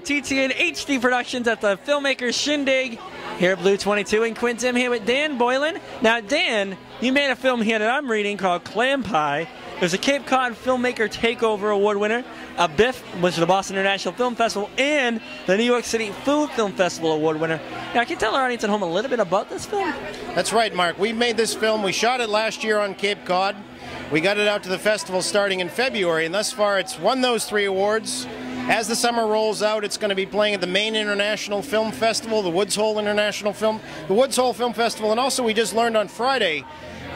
for TTN-HD Productions at the Filmmaker Shindig here at Blue 22 in Quincy. I'm here with Dan Boylan. Now, Dan, you made a film here that I'm reading called Clam Pie. It was a Cape Cod Filmmaker Takeover Award winner, a BIFF, which is the Boston International Film Festival, and the New York City Food Film Festival Award winner. Now, can you tell our audience at home a little bit about this film? That's right, Mark. We made this film. We shot it last year on Cape Cod. We got it out to the festival starting in February, and thus far it's won those 3 awards. As the summer rolls out, it's going to be playing at the Maine International Film Festival, the Woods Hole Film Festival, and also we just learned on Friday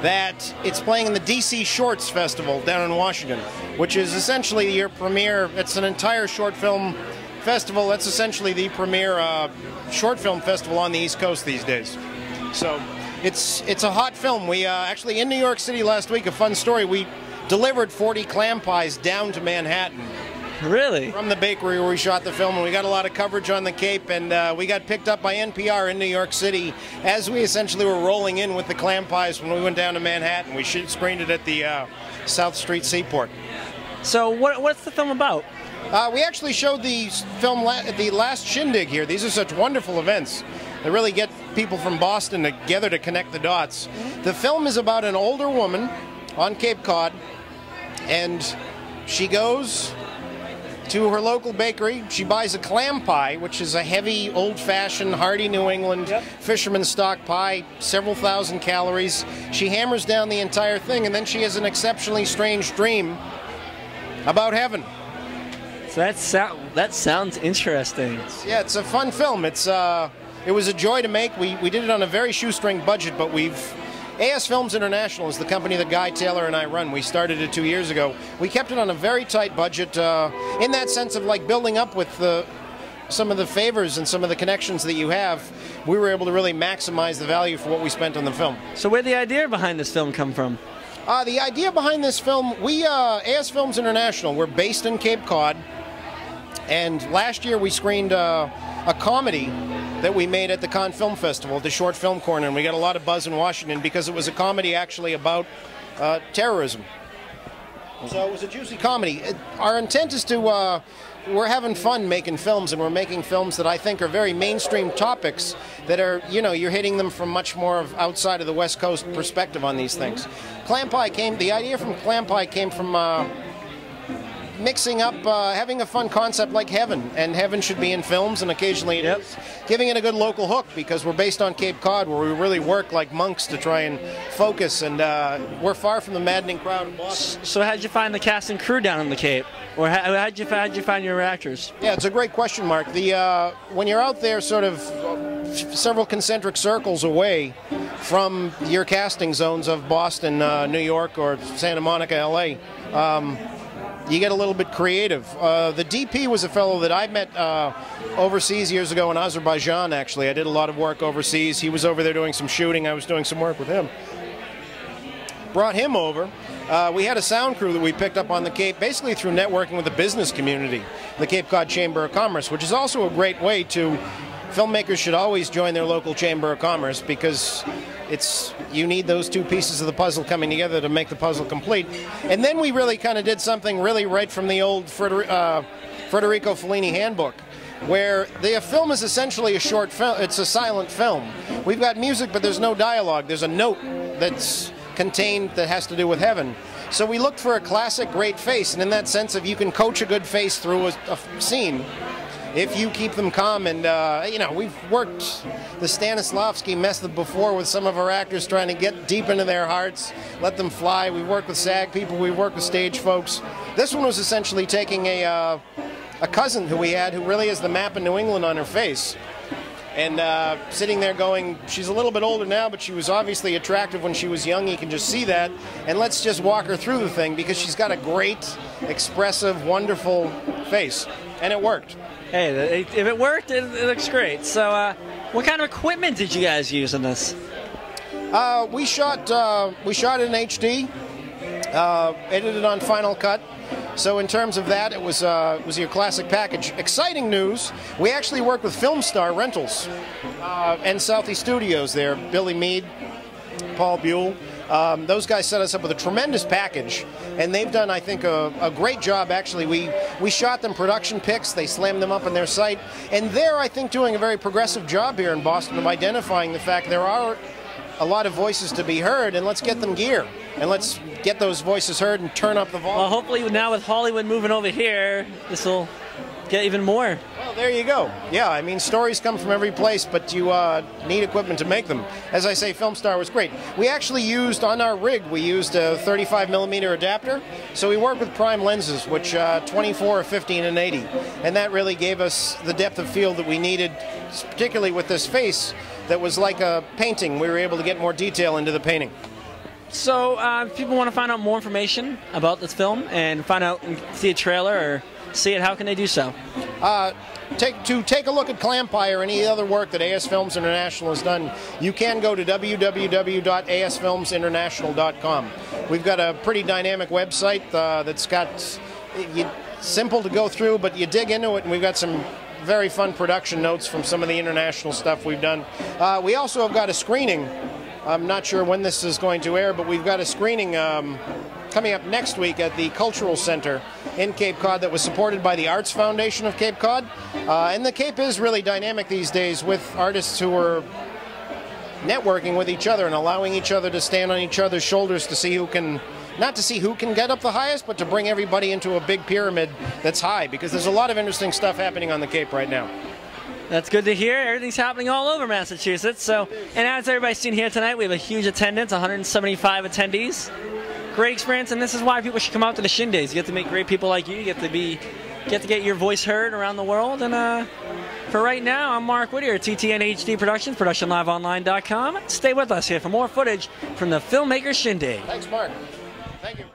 that it's playing in the DC Shorts Festival down in Washington, which is essentially your premier. It's an entire short film festival. That's essentially the premier short film festival on the East Coast these days. So it's a hot film. We actually in New York City last week, a fun story, we delivered 40 clam pies down to Manhattan. Really? From the bakery where we shot the film, and we got a lot of coverage on the Cape, and we got picked up by NPR in New York City as we essentially were rolling in with the clam pies when we went down to Manhattan. We screened it at the South Street Seaport. So what's the film about? We actually showed the film at the last Shindig here. These are such wonderful events that really get people from Boston together to connect the dots. The film is about an older woman on Cape Cod, and she goes to her local bakery. She buys a clam pie, which is a heavy, old-fashioned, hearty New England fisherman's stock pie, several thousand calories. She hammers down the entire thing, and then she has an exceptionally strange dream about heaven. So that sounds interesting. Yeah, it's a fun film. It was a joy to make. We did it on a very shoestring budget, but AS Films International is the company that Guy Taylor and I run. We started it 2 years ago. We kept it on a very tight budget in that sense of like building up with some of the favors and some of the connections that you have. We were able to really maximize the value for what we spent on the film. So where'd the idea behind this film come from? The idea behind this film, AS Films International, we're based in Cape Cod, and last year we screened a comedy that we made at the Cannes Film Festival, the Short Film Corner, and we got a lot of buzz in Washington because it was a comedy actually about terrorism. So it was a juicy comedy. Our intent is to, we're having fun making films, and we're making films that I think are very mainstream topics that are, you're hitting them from much more of outside of the West Coast perspective on these things. The idea from Clam Pie came from mixing up, having a fun concept like heaven, and heaven should be in films, and occasionally it is. Giving it a good local hook, because we're based on Cape Cod, where we really work like monks to try and focus, and we're far from the maddening crowd in Boston. So how'd you find the cast and crew down on the Cape? Or how'd you find your actors? Yeah, it's a great question, Mark. When you're out there sort of several concentric circles away from your casting zones of Boston, New York, or Santa Monica, LA, you get a little bit creative. The DP was a fellow that I met overseas years ago in Azerbaijan, actually. I did a lot of work overseas. He was over there doing some shooting. I was doing some work with him. Brought him over. We had a sound crew that we picked up on the Cape, basically through networking with the business community, the Cape Cod Chamber of Commerce, which is also a great way to... Filmmakers should always join their local Chamber of Commerce, because you need those 2 pieces of the puzzle coming together to make the puzzle complete. And then we really kind of did something really right from the old Federico Fellini handbook, where the film is essentially a short film. It's a silent film. We've got music, but there's no dialogue. There's a note that's contained that has to do with heaven. So we looked for a classic great face, and in that sense of you can coach a good face through a scene if you keep them calm. And we've worked the Stanislavski method before with some of our actors, trying to get deep into their hearts, let them fly. We've worked with SAG people, we've worked with stage folks. This one was essentially taking a cousin who we had, who really has the map of New England on her face, and sitting there going, she's a little bit older now, but she was obviously attractive when she was young. You can just see that, and let's just walk her through the thing, because she's got a great, expressive, wonderful face, and it worked. Hey, if it worked, it looks great. So what kind of equipment did you guys use in this? We shot it in HD, edited on Final Cut. So in terms of that, it was your classic package. Exciting news, we actually worked with Film Star Rentals and Southie Studios there. Billy Mead, Paul Buell. Those guys set us up with a tremendous package, and they've done, I think, a great job. Actually, we shot them production pics. They slammed them up on their site, and they're, I think, doing a very progressive job here in Boston of identifying the fact there are a lot of voices to be heard, and let's get them gear, and let's get those voices heard and turn up the volume. Well, hopefully now with Hollywood moving over here, this will get even more. Well, there you go. Yeah, I mean, stories come from every place, but you need equipment to make them. As I say, Filmstar was great. We actually used, on our rig, we used a 35mm adapter, so we worked with prime lenses, which 24, 15, and 80, and that really gave us the depth of field that we needed, particularly with this face that was like a painting. We were able to get more detail into the painting. So, if people want to find out more information about this film and find out and see a trailer or see it, how can they do so? Take a look at Clam Pie or any other work that AS Films International has done, you can go to www.asfilmsinternational.com. We've got a pretty dynamic website that's got simple to go through, but you dig into it, and we've got some very fun production notes from some of the international stuff we've done. We also have got a screening. I'm not sure when this is going to air, but we've got a screening coming up next week at the Cultural Center in Cape Cod that was supported by the Arts Foundation of Cape Cod. And the Cape is really dynamic these days with artists who are networking with each other and allowing each other to stand on each other's shoulders to see who can, not to see who can get up the highest, but to bring everybody into a big pyramid that's high, because there's a lot of interesting stuff happening on the Cape right now. That's good to hear. Everything's happening all over Massachusetts. So, and as everybody's seen here tonight, we have a huge attendance, 175 attendees. Great experience, and this is why people should come out to the Shindigs. You get to meet great people like you. You get to get your voice heard around the world. And for right now, I'm Mark Whittier, TTN-HD Productions, ProductionLiveOnline.com. Stay with us here for more footage from the Filmmaker Shindig. Thanks, Mark. Thank you.